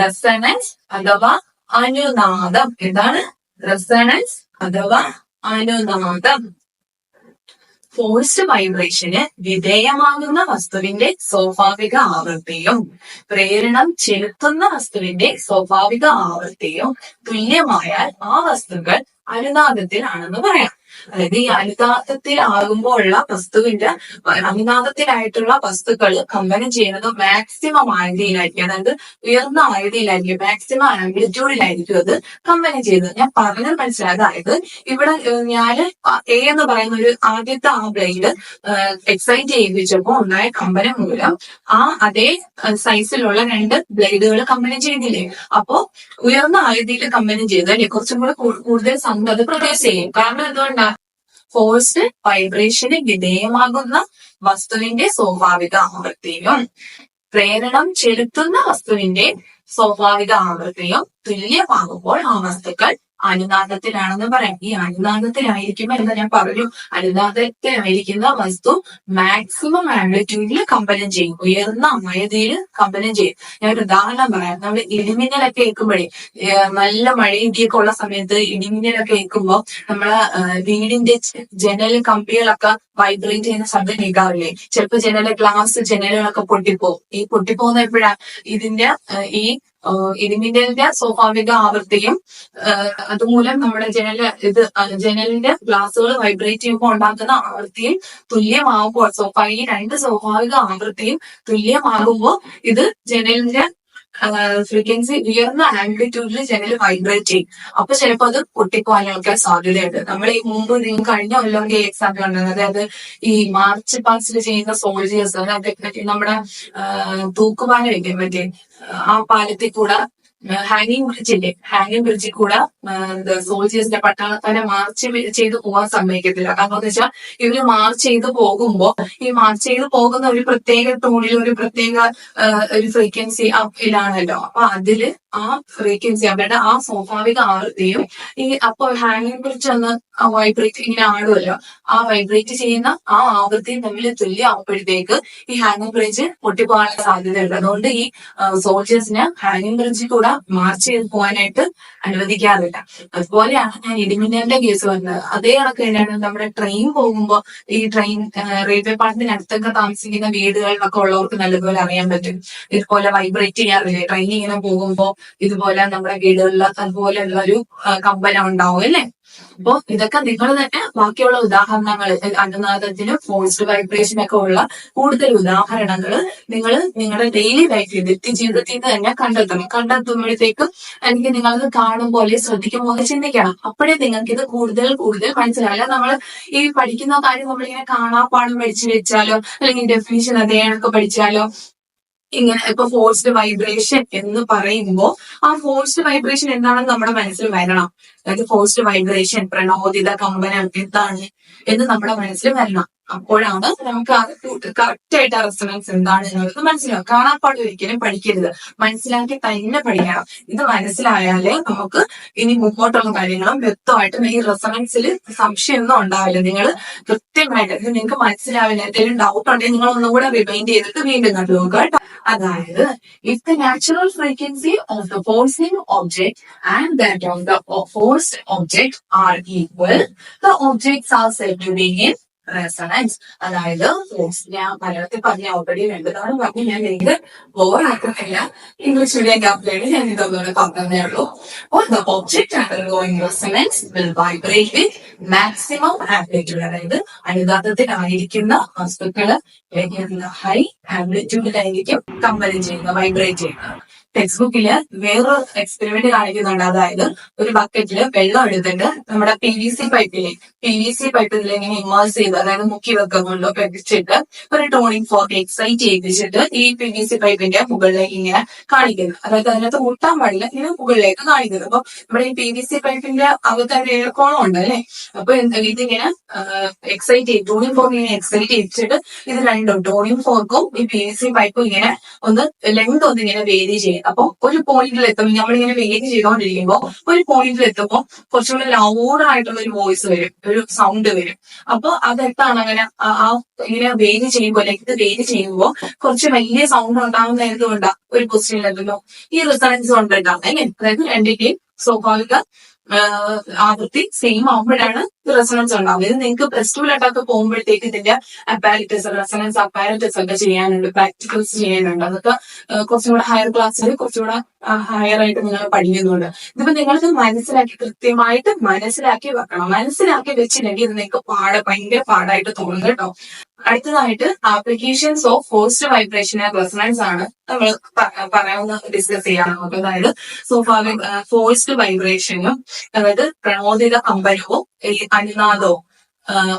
റെസണൻസ് അഥവാ അനുനാദം. എന്താണ്? റെസണൻസ് അഥവാ അനുനാദം. ഫോഴ്സ്ഡ് വൈബ്രേഷന് വിധേയമാകുന്ന വസ്തുവിന്റെ സ്വാഭാവിക ആവൃത്തിയും പ്രേരണം ചെലുത്തുന്ന വസ്തുവിന്റെ സ്വാഭാവിക ആവൃത്തിയും തുല്യമായാൽ ആ വസ്തുക്കൾ അനുനാദത്തിലാണെന്ന് പറയാം. അതായത് ഈ അനുനാദത്തിലാകുമ്പോഴുള്ള വസ്തുവിന്റെ അനുനാദത്തിലായിട്ടുള്ള വസ്തുക്കൾ കമ്പനം ചെയ്യുന്നത് മാക്സിമം ആയതിയിലായിരിക്കും, അതായത് ഉയർന്ന ആയതിയിലായിരിക്കും, മാക്സിമം ആംപ്ലിറ്റ്യൂഡിലായിരിക്കും അത് കമ്പനം ചെയ്യുന്നത്. ഞാൻ പറഞ്ഞത് മനസ്സിലായത്. അതായത് ഇവിടെ ഞാൻ എ എന്ന് പറയുന്ന ഒരു ആദ്യത്തെ ആ ബ്ലേഡ് എക്സൈറ്റ് ചെയ്യിപ്പിച്ചപ്പോൾ ഉണ്ടായ കമ്പനം മൂലം ആ അതേ സൈസിലുള്ള രണ്ട് ബ്ലേഡുകൾ കമ്പനം ചെയ്തില്ലേ? അപ്പോ ഉയർന്ന ആയതിയിൽ കമ്പനം ചെയ്താൽ കുറച്ചും കൂടെ കൂടുതൽ സൗണ്ട് അത് പ്രൊഡ്യൂസ് ചെയ്യും. കാരണം എന്തുകൊണ്ടാണ്? ഫോഴ്സ്ഡ് വൈബ്രേഷന് വിധേയമാകുന്ന വസ്തുവിന്റെ സ്വാഭാവിക ആവൃത്തിയും പ്രേരണം ചെലുത്തുന്ന വസ്തുവിന്റെ സ്വാഭാവിക ആവൃത്തിയും തുല്യമാകുമ്പോൾ ആ വസ്തുക്കൾ അനുനാദത്തിലാണെന്ന് പറയാം. ഈ അനുനാദത്തിലായിരിക്കുമ്പോൾ എന്താ ഞാൻ പറഞ്ഞു, അനുനാദത്തിലായിരിക്കുന്ന വസ്തു മാക്സിമം ആംപ്ലിറ്റ്യൂഡിൽ കമ്പനം ചെയ്യും, ഉയർന്ന ആയതിയിൽ കമ്പനം ചെയ്യും. ഞാൻ ഒരു ഉദാഹരണം പറയാം. നമ്മൾ ഇടിമിന്നലൊക്കെ കേൾക്കുമ്പോഴേ, നല്ല മഴയും ഇടിയൊക്കെ ഉള്ള സമയത്ത് ഇടിമിന്നലൊക്കെ കേൾക്കുമ്പോൾ നമ്മളെ വീടിന്റെ ജനൽ കമ്പികളൊക്കെ വൈബ്രേറ്റ് ചെയ്യുന്ന ശബ്ദം കേൾക്കാറില്ലേ? ചിലപ്പോൾ ജനലുകളൊക്കെ പൊട്ടിപ്പോകും. ഈ പൊട്ടിപ്പോകുന്ന എപ്പോഴാ? ഇതിന്റെ ഈ ഇടിമിന്നലിന്റെ സ്വാഭാവിക ആവൃത്തിയും അതുമൂലം നമ്മുടെ ജനലിന്റെ ഗ്ലാസുകൾ വൈബ്രേറ്റ് ചെയ്യുമ്പോൾ ഉണ്ടാക്കുന്ന ആവൃത്തിയും തുല്യമാകുമ്പോൾ, ഈ രണ്ട് സ്വാഭാവിക ആവൃത്തിയും തുല്യമാകുമ്പോൾ ഇത് ജനലിന്റെ ഫ്രീക്വൻസി ഉയർന്ന ആംപ്ലിറ്റ്യൂഡിൽ ജനൽ വൈബ്രേറ്റ് ചെയ്യും. അപ്പൊ ചിലപ്പോൾ അത് പൊട്ടിപ്പോകാനൊക്കെ സാധ്യതയുണ്ട്. നമ്മൾ ഈ മുമ്പ് കഴിഞ്ഞ കൊല്ലം എക്സാമ്പിൾ ഉണ്ട്. അതായത് ഈ മാർച്ച് പാസ്റ്റിൽ ചെയ്യുന്ന സോൾജിയേഴ്സ്, അതായത് നമ്മുടെ തൂക്കുപാലം ഇല്ലേ, മറ്റേ ആ പാലത്തിൽ കൂടെ ഹാങ്ങിങ് ബ്രിഡ്ജിൽ കൂടെ സോൾജിയേഴ്സിന്റെ പട്ടാളക്കാരെ മാർച്ച് ചെയ്ത് പോകാൻ സമ്മതിക്കത്തില്ല. കാരണം എന്ന് വെച്ചാൽ ഇവര് മാർച്ച് ചെയ്ത് പോകുമ്പോ ഈ മാർച്ച് ചെയ്ത് പോകുന്ന ഒരു പ്രത്യേക ടോണിൽ ഒരു പ്രത്യേക ഒരു ഫ്രീക്വൻസി അപ്പിലാണല്ലോ. അപ്പൊ അതില് ആ ഫ്രീക്വൻസി അവരുടെ ആ സ്വാഭാവിക ആവൃത്തിയും അപ്പൊ ഹാങ്ങിങ് ബ്രിഡ്ജ് ഒന്ന് വൈബ്രേറ്റ് ഇങ്ങനെ ആടുമല്ലോ, ആ വൈബ്രേറ്റ് ചെയ്യുന്ന ആ ആവൃത്തിയും തമ്മിൽ തുല്യമാകുമ്പോഴത്തേക്ക് ഈ ഹാങ്ങിങ് ബ്രിഡ്ജ് പൊട്ടിപ്പോകാനുള്ള സാധ്യതയുണ്ട്. അതുകൊണ്ട് ഈ സോൾജേഴ്സിന് ഹാങ്ങിങ് ബ്രിഡ്ജിൽ കൂടെ മാർച്ച് ചെയ്ത് പോകാനായിട്ട് അനുവദിക്കാറില്ല. അതുപോലെയാണ് ഞാൻ ഇടിമിന്നലിന്റെ കേസ് പറഞ്ഞത്. അതേ കണക്ക് തന്നെയാണ് നമ്മുടെ ട്രെയിൻ പോകുമ്പോൾ ഈ ട്രെയിൻ റെയിൽവേ പാളത്തിനടുത്തൊക്കെ താമസിക്കുന്ന വീടുകളിലൊക്കെ ഉള്ളവർക്ക് നല്ലതുപോലെ അറിയാൻ പറ്റും. ഇതുപോലെ വൈബ്രേറ്റ് ചെയ്യാറില്ലേ ട്രെയിൻ ഇങ്ങനെ പോകുമ്പോൾ? ഇതുപോലെ നമ്മുടെ വീടുകളിൽ അതുപോലെയുള്ള ഒരു കമ്പനം ഉണ്ടാവും അല്ലേ? അപ്പൊ ഇതൊക്കെ നിങ്ങൾ തന്നെ ബാക്കിയുള്ള ഉദാഹരണങ്ങൾ, അനുനാദത്തിനും ഫോഴ്സ്ഡ് വൈബ്രേഷനൊക്കെ ഉള്ള കൂടുതൽ ഉദാഹരണങ്ങൾ നിങ്ങൾ നിങ്ങളുടെ ഡെയിലി ലൈഫിൽ നിത്യജീവിതത്തിൽ നിന്ന് തന്നെ കണ്ടെത്തുമ്പോഴത്തേക്കും എനിക്ക് നിങ്ങളത് കാണുമ്പോൾ ശ്രദ്ധിക്കുമ്പോൾ ചിന്തിക്കണം. അപ്പോഴേ നിങ്ങൾക്ക് ഇത് കൂടുതൽ മനസ്സിലാവില്ല. നമ്മൾ ഈ പഠിക്കുന്ന കാര്യം നമ്മളിങ്ങനെ കാണാപ്പാഠം പഠിച്ചു വെച്ചാലോ അല്ലെങ്കിൽ ഡെഫിനിഷൻ അതേണൊക്കെ പഠിച്ചാലോ ഇങ്ങനെ ഇപ്പൊ ഫോഴ്സ്ഡ് വൈബ്രേഷൻ എന്ന് പറയുമ്പോൾ ആ ഫോഴ്സ്ഡ് വൈബ്രേഷൻ എന്താണെന്ന് നമ്മുടെ മനസ്സിൽ വരണം. അതായത് ഫോഴ്സ്ഡ് വൈബ്രേഷൻ, പ്രണോദിത കമ്പനം എന്താണ് എന്ന് നമ്മുടെ മനസ്സിൽ വരണം. അപ്പോഴാണ് നമുക്ക് അത് കറക്റ്റ് ആയിട്ട് ആ റെസൊണൻസ് എന്താണ് എന്നുള്ളത് മനസ്സിലാവും. കാണാപ്പാട് ഒരിക്കലും പഠിക്കരുത്, മനസ്സിലാക്കി തന്നെ പഠിക്കണം. ഇത് മനസ്സിലായാലേ നമുക്ക് ഇനി മുമ്പോട്ടുള്ള കാര്യങ്ങളും വ്യക്തമായിട്ടും ഈ റെസൊണൻസിൽ സംശയമൊന്നും ഉണ്ടാവില്ല. നിങ്ങൾ കൃത്യമായിട്ട് ഇത് നിങ്ങൾക്ക് മനസ്സിലാവില്ല, എന്തെങ്കിലും ഡൗട്ട് ഉണ്ടെങ്കിൽ നിങ്ങൾ ഒന്നും കൂടെ റിമൈൻഡ് ചെയ്തിട്ട് വീണ്ടും കണ്ടു നോക്കുക കേട്ടോ. അതായത് if the natural frequency of the forcing object and that of the forced object are equal, the objects are said to be in resonance. അതായത് ഞാൻ മലയാളത്തിൽ പറഞ്ഞ ഓൾറെഡി 2 തവണ പറഞ്ഞു, ഞാൻ എനിക്ക് ബോറാക്കുന്നില്ല. ഇംഗ്ലീഷ് മീഡിയം ക്യാപ്റ്റേഡ് ഞാൻ ഇതൊന്നുകൂടെ പറഞ്ഞതേ ഉള്ളൂ. The object undergoing resonance will vibrate with maximum amplitude. അതായത് അനുനാദത്തിലായിരിക്കുന്ന വസ്തുക്കള് ഹൈ ആംപ്ലിറ്റ്യൂഡിലായിരിക്കും കമ്പലം ചെയ്യുന്നത്, വൈബ്രേറ്റ് ചെയ്യുന്നത്. ടെക്സ്റ്റ് ബുക്കില് വേറൊരു എക്സ്പെരിമെന്റ് കാണിക്കുന്നുണ്ട്. അതായത് ഒരു ബക്കറ്റില് വെള്ളം എടുത്തിട്ട് നമ്മുടെ PVC പൈപ്പ് ഇതിലിങ്ങനെ ഇമേഴ്സ് ചെയ്ത്, അതായത് മുക്കി വെക്കുന്നുണ്ടോ വെച്ചിട്ട് ഒരു ടോണിക് ഫോർക്ക് എക്സൈറ്റ് ചെയ്യിപ്പിച്ചിട്ട് ഈ PVC പൈപ്പിന്റെ മുകളിലേക്ക് ഇങ്ങനെ കാണിക്കുന്നു. അതായത് അതിനകത്ത് മുട്ടാൻ പാടില്ല, ഇങ്ങനെ മുകളിലേക്ക് കാണിക്കുന്നു. അപ്പൊ നമ്മുടെ ഈ PVC പൈപ്പിന്റെ അകത്ത് ഒരു എയർകോളം ഉണ്ട് അല്ലെ. അപ്പൊ ഇതിങ്ങനെ എക്സൈറ്റ് ചെയ്ത് ടോണിക് ഫോർക്ക് ഇങ്ങനെ എക്സൈറ്റ് ചെയ്യിപ്പിച്ചിട്ട് ഇത് രണ്ടും ടോണിക് ഫോർക്കും ഈ PVC പൈപ്പും ഇങ്ങനെ ഒന്ന് ലെങ്ത് ഒന്ന് ഇങ്ങനെ വേരി ചെയ്യും. അപ്പൊ ഒരു പോയിന്റിൽ എത്തുമ്പോൾ നമ്മളിങ്ങനെ വേരി ചെയ്തുകൊണ്ടിരിക്കുമ്പോൾ ഒരു പോയിന്റിൽ എത്തുമ്പോൾ കുറച്ചുകൂടെ ലൗഡായിട്ടുള്ള ഒരു വോയിസ് വരും, ഒരു സൗണ്ട് വരും. അപ്പൊ അതെത്താണ് അങ്ങനെ ആ ഇങ്ങനെ വേരി ചെയ്യുമ്പോൾ, ലെങ്ത് വേരി ചെയ്യുമ്പോൾ കുറച്ച് വലിയ സൗണ്ട് ഉണ്ടാകുന്ന എന്തുകൊണ്ടാ? ഒരു ക്വസ്റ്റ്യനിലല്ലോ ഈ റിസണൻസ് കൊണ്ടുണ്ടാകുന്നത് അല്ലേ. അതായത് രണ്ടിന്റെയും സ്വാഭാവിക ആവൃത്തി സെയിം ആകുമ്പോഴാണ് റെസൊണൻസ് ഉണ്ടാവുന്നത്. ഇത് നിങ്ങൾക്ക് പ്ലസ് ടുവിലോട്ടൊക്കെ പോകുമ്പോഴത്തേക്ക് ഇതിന്റെ അപ്പാരറ്റസ്, റെസൊണൻസ് അപ്പാരറ്റസ് ഒക്കെ ചെയ്യാനുണ്ട്, പ്രാക്ടിക്കൽസ് ചെയ്യാനുണ്ട്. അതൊക്കെ കുറച്ചുകൂടെ ഹയർ ക്ലാസ്സിൽ കുറച്ചുകൂടെ ഹയർ ആയിട്ട് നിങ്ങൾ പഠിക്കുന്നുണ്ട്. ഇതിപ്പോ നിങ്ങൾക്ക് മനസ്സിലാക്കി കൃത്യമായിട്ട് മനസ്സിലാക്കി വെക്കണം. മനസ്സിലാക്കി വെച്ചില്ലെങ്കിൽ ഇത് നിങ്ങൾക്ക് ഭയങ്കര പാടായിട്ട് തോന്നും കേട്ടോ. അടുത്തതായിട്ട് applications of forced vibration and resonance ആണ് നമ്മൾ പറയാവുന്ന ഡിസ്കസ് ചെയ്യാൻ നോക്കുക. അതായത് സ്വാഭാവിക ഫോഴ്സ്ഡ് വൈബ്രേഷനും അതായത് പ്രണോദിത കമ്പനവും അനുനാദവും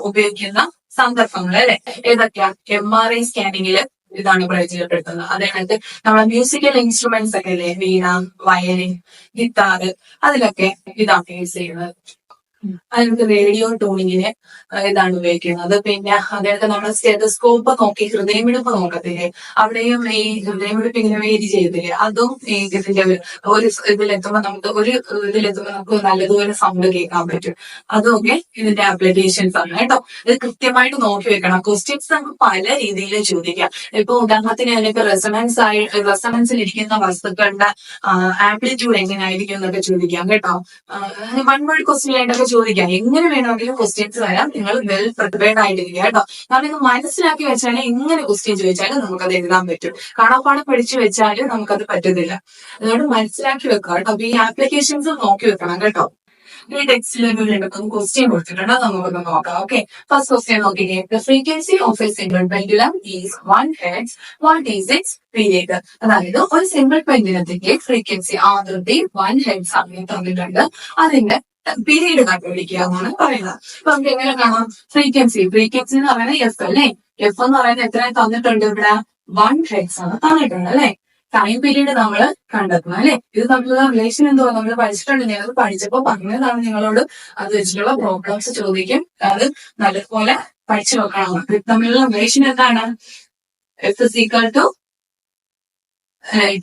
ഉപയോഗിക്കുന്ന സന്ദർഭങ്ങൾ അല്ലെ ഏതൊക്കെയാ? MRI സ്കാനിങ്ങില് ഇതാണ് പരിചയപ്പെടുത്തുന്നത്. അതായത് നമ്മളെ മ്യൂസിക്കൽ ഇൻസ്ട്രുമെന്റ്സ് ഒക്കെ അല്ലേ, വീണ, വയലിൻ, ഗിത്താറ്, അതിലൊക്കെ ഇതാണ് യൂസ് ചെയ്യുന്നത്. അതിനൊക്കെ റേഡിയോ ട്യൂണിങ്ങിന് ഇതാണ് ഉപയോഗിക്കുന്നത്. പിന്നെ അതായത് നമ്മൾ സ്റ്റെതസ്കോപ്പ് നോക്കി ഹൃദയമിടിപ്പ് നോക്കത്തില്ലേ, അവിടെയും ഈ ഹൃദയമിടിപ്പ് ഇങ്ങനെ വേരി ചെയ്തില്ലേ, അതും ഈ ഇതിന്റെ ഒരു ഇതിലെത്തുമ്പോൾ നമുക്ക് നല്ലതുപോലെ സൗണ്ട് കേൾക്കാൻ പറ്റും. അതുമൊക്കെ ഇതിന്റെ ആപ്ലിക്കേഷൻസ് ആണ് കേട്ടോ. ഇത് കൃത്യമായിട്ട് നോക്കി വെക്കണം. ക്വസ്റ്റ്യൻസ് നമുക്ക് പല രീതിയിൽ ചോദിക്കാം. ഇപ്പൊ ഉദാഹരണത്തിന് അതിനൊക്കെ റെസണൻസിൽ ഇരിക്കുന്ന വസ്തുക്കളുടെ ആംപ്ലിറ്റ്യൂഡ് എങ്ങനെയായിരിക്കും എന്നൊക്കെ ചോദിക്കാം കേട്ടോ. 1 വേർഡ് ക്വസ്റ്റ്യൻ ആയിട്ടൊക്കെ ചോദിക്കാം. എങ്ങനെ വേണമെങ്കിലും ക്വസ്റ്റ്യൻസ് വരാം. നിങ്ങൾ വെൽ പ്രിപ്പയർഡ് ആയിട്ടിരിക്കുക കേട്ടോ. കാരണം ഇത് മനസ്സിലാക്കി വെച്ചാൽ എങ്ങനെ ക്വസ്റ്റ്യൻ ചോദിച്ചാലും നമുക്കത് എഴുതാൻ പറ്റും. കാണാപ്പാടം പഠിച്ചു വെച്ചാലും നമുക്കത് പറ്റത്തില്ല. അതുകൊണ്ട് മനസ്സിലാക്കി വെക്കുക കേട്ടോ. അപ്പൊ ഈ ആപ്ലിക്കേഷൻസ് നോക്കി വെക്കണം കേട്ടോ. ഈ ടെക്സ്റ്റിൽ ക്വസ്റ്റ്യൻ കൊടുത്തിട്ടുണ്ട്, നമുക്കൊന്ന് നോക്കാം. ഓക്കെ, ഫസ്റ്റ് ക്വസ്റ്റ്യൻ നോക്കിക്കേ. The frequency of a single pendulum is 1 Hz. What is its period? അതായത് ഒരു സിംഗിൾ പെൻഡുലത്തിന്റെ ഫ്രീക്വൻസി ആവൃത്തി 1 Hz ആണ് തന്നിട്ടുണ്ട്. അതിന്റെ പീരീഡ് കണ്ടുപിടിക്കുക എന്നാണ് പറയുന്നത്. അപ്പൊ നമുക്ക് എങ്ങനെ കാണാം? ഫ്രീക്വൻസി എന്ന് പറയുന്നത് F അല്ലേ. F എന്ന് പറയുന്നത് എത്ര തന്നിട്ടുണ്ട്? ഇവിടെ 1 Hz ആണ് തന്നിട്ടുണ്ട് അല്ലെ. ടൈം പീരീഡ് നമ്മൾ കണ്ടെത്തണം അല്ലെ. ഇത് തമ്മിലുള്ള റിലേഷൻ എന്തുവാ നമ്മൾ പഠിച്ചിട്ടുണ്ട്. ഞങ്ങൾ പഠിച്ചപ്പോ പറഞ്ഞതാണ് നിങ്ങളോട്. അത് വെച്ചിട്ടുള്ള പ്രോബ്ലംസ് ചോദിക്കും. അത് നല്ലപോലെ പഠിച്ചു വെക്കണം. ഇത് തമ്മിലുള്ള റിലേഷൻ എന്താണ്? F is equal to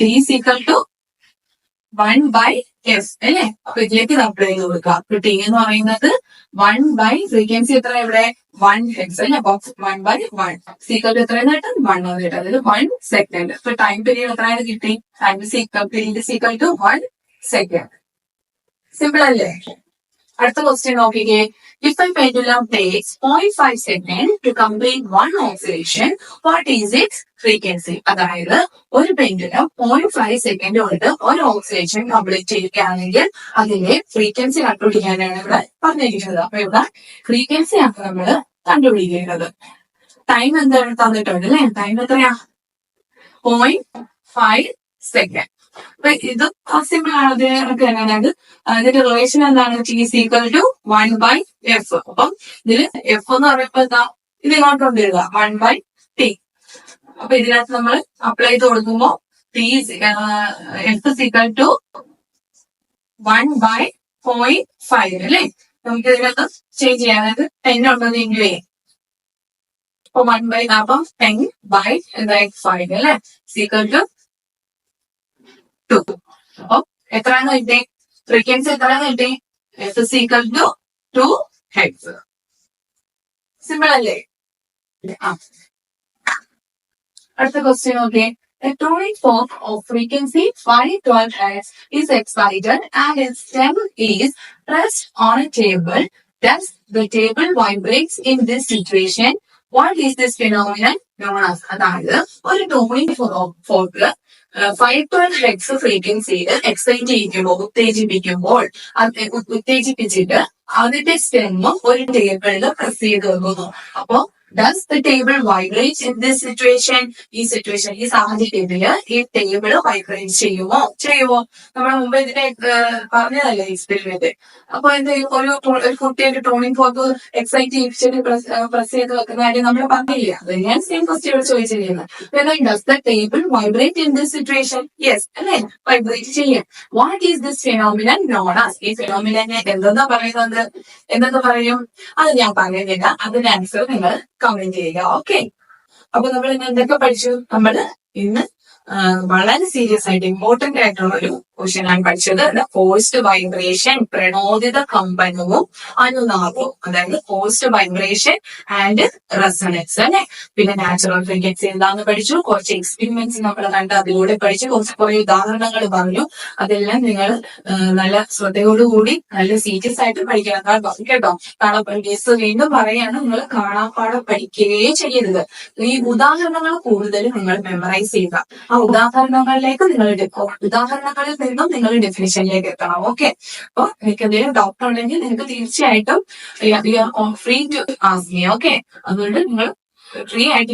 T is equal to 1/f അല്ലെ. അപ്പൊ ഇതിലേക്ക് അപ്ലൈ ചെയ്ത് കൊടുക്കുക. അപ്പൊ T എന്ന് പറയുന്നത് 1 ഫ്രീക്വൻസി എത്ര ഇവിടെ 1 Hz അല്ലെ. അപ്പൊ 1/1 സീക്വൽ എത്രയെന്ന് കിട്ടും? 1 എന്ന് കിട്ടും. അതായത് 1 സെക്കൻഡ്. അപ്പൊ ടൈം പീരീഡ് എത്രയാണ് കിട്ടി? Time period equal to 1 second. Simple അല്ലേ? അടുത്ത ക്വസ്റ്റ്യൻ നോക്കിക്കേ. If a pendulum takes 0.5 seconds to complete one oscillation, what is its frequency? അതായത് ഒരു പെൻഡുലം 0.5 സെക്കൻഡ് കൊണ്ട് ഒരു ഓക്സിലേഷൻ കംപ്ലീറ്റ് ചെയ്യുകയാണെങ്കിൽ അതിന്റെ ഫ്രീക്വൻസി കണ്ടുപിടിക്കാനാണ് ഇവിടെ പറഞ്ഞിരിക്കുന്നത്. അപ്പൊ ഇവിടെ ഫ്രീക്വൻസി ആണ് നമ്മൾ കണ്ടുപിടിക്കേണ്ടത്. ടൈം എന്താണ് തന്നിട്ടുണ്ട് അല്ലെ. ടൈം എത്രയാ? 0.5 സെക്കൻഡ്. അപ്പൊ ഇത് സിമ്പിൾ ആണ്. അതായത് അതിന്റെ റിലേഷൻ എന്താണ്? T is equal to 1/f. അപ്പം ഇതില് F എന്ന് പറയുമ്പോ എന്താ? ഇത് ഇങ്ങോട്ട് കൊണ്ടിരുക 1/t. അപ്പൊ ഇതിനകത്ത് നമ്മൾ അപ്ലൈ ചെയ്ത് കൊടുക്കുമ്പോ F is equal to 1/0.5 അല്ലെ. നമുക്ക് ഇതിനകത്ത് ചേഞ്ച് ചെയ്യാം. അതായത് 10 ഉണ്ടെന്ന് ഇൻറ്റു ചെയ്യാം. അപ്പൊ 1 by അപ്പം 10 by എന്തായി 5 അല്ലെ ഈക്വൽ ടു 2. അപ്പൊ എത്രയാന്ന് കിട്ടി ഫ്രീക്വൻസി എത്രയാന്ന് കിട്ടി F is equal to 2 Hz. Simple അല്ലേ? അടുത്ത ക്വസ്റ്റ്യൻ നോക്കിയേ. A tuning fork of frequency 512 Hz is excited and its stem is pressed on a table. Thus, the table vibrates in this situation. What is this phenomenon known as? അതായത് ഒരു tuning fork 512 hertz ഫ്രീക്വൻസിയിൽ excite ചെയ്യിക്കുമ്പോൾ ഉത്തേജിപ്പിക്കുമ്പോൾ ഉത്തേജിപ്പിച്ചിട്ട് അതിന്റെ stem ഒരു ടേബിളിൽ press ചെയ്ത് വെക്കുന്നു. അപ്പോ Does the table vibrate in this situation? ഈ സാഹചര്യത്തില് ഈ ടേബിള് വൈബ്രേറ്റ് ചെയ്യുമോ? നമ്മൾ മുമ്പ് ഇതിനെ പറഞ്ഞതല്ലേ എക്സ്പെരിമെന്റ്. അപ്പൊ എന്ത് ചെയ്യും? ഒരു കുട്ടി ഒരു ടൂണിംഗ് ഫോർക്ക് എക്സൈറ്റ് ചെയ്യിപ്പിച്ചിട്ട് പ്രസ് ചെയ്ത് വെക്കുന്ന കാര്യം നമ്മൾ പറഞ്ഞില്ല. അത് ഞാൻ സെയിം ക്വസ്റ്റ്യൻ ചോദിച്ചിരിക്കുന്നത്. Does the table vibrate in this situation? Yes, അല്ലെ? വൈബ്രേറ്റ് ചെയ്യും. What is this phenomenon known as? ഈ ഫിനോമിനെ എന്തെന്ന് പറയും? അത് ഞാൻ പറയുന്നില്ല. അതിന്റെ ആൻസർ നിങ്ങൾ കമന്റ് ചെയ്യുക. ഓക്കെ, അപ്പൊ നമ്മൾ ഇന്ന് എന്തൊക്കെ പഠിച്ചു? നമ്മള് ഇന്ന് വളരെ സീരിയസ് ആയിട്ട് ഇമ്പോർട്ടന്റ് ആയിട്ടുള്ള ഒരു ക്വസ്റ്റ്യൻ ആണ് പഠിച്ചത്. ഫോഴ്സ്ഡ് വൈബ്രേഷൻ, പ്രണോദിത കമ്പനവും അനുനാദവും. അതായത് ഫോഴ്സ്ഡ് വൈബ്രേഷൻ ആൻഡ് റെസൊണൻസ് അല്ലെ. പിന്നെ നാച്ചുറൽ ഫ്രീക്വൻസി എന്താന്ന് പഠിച്ചു. കുറച്ച് എക്സ്പെരിമെന്റ്സ് നമ്മൾ കണ്ട് അതിലൂടെ പഠിച്ചു. കുറെ ഉദാഹരണങ്ങൾ പറഞ്ഞു. അതെല്ലാം നിങ്ങൾ നല്ല ശ്രദ്ധയോടുകൂടി നല്ല സീരിയസ് ആയിട്ട് പഠിക്കണം കേട്ടോ. കേസ് വീണ്ടും പറയാണ്, നിങ്ങൾ കാണാപ്പാടം പഠിക്കുകയേ ചെയ്യരുത്. ഈ ഉദാഹരണങ്ങൾ കൂടുതൽ നിങ്ങൾ മെമ്മറൈസ് ചെയ്യുക. ആ ഉദാഹരണങ്ങളിലേക്ക് ഉദാഹരണങ്ങളിൽ നിന്നും നിങ്ങൾ ഡെഫിനിഷനിലേക്ക് എത്തണം. ഓക്കെ, അപ്പൊ നിങ്ങൾക്ക് എന്തെങ്കിലും ഡൗട്ട് ഉണ്ടെങ്കിൽ നിങ്ങൾക്ക് തീർച്ചയായിട്ടും free to ask me. Okay, അതുകൊണ്ട് നിങ്ങൾ ഫ്രീ ആയിട്ട്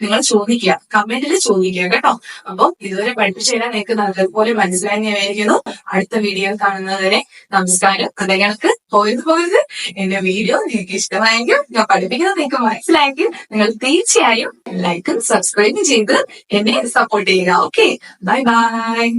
നിങ്ങൾ ചോദിക്കുക, കമന്റിൽ ചോദിക്കുക കേട്ടോ. അപ്പൊ ഇതുവരെ പഠിപ്പിച്ചു തരാൻ നിങ്ങൾക്ക് നല്ലതുപോലെ മനസ്സിലായി വിചാരിക്കുന്നു. അടുത്ത വീഡിയോ കാണുന്നതുവരെ നമസ്കാരം. അതങ്ങൾക്ക് പോയത് എന്റെ വീഡിയോ നിങ്ങൾക്ക് ഇഷ്ടമായെങ്കിൽ, ഞാൻ പഠിപ്പിക്കുന്നത് നിങ്ങൾക്ക് മനസ്സിലായെങ്കിൽ നിങ്ങൾ തീർച്ചയായും ലൈക്കും സബ്സ്ക്രൈബും ചെയ്ത് എന്നെ സപ്പോർട്ട് ചെയ്യുക. Okay, bye bye.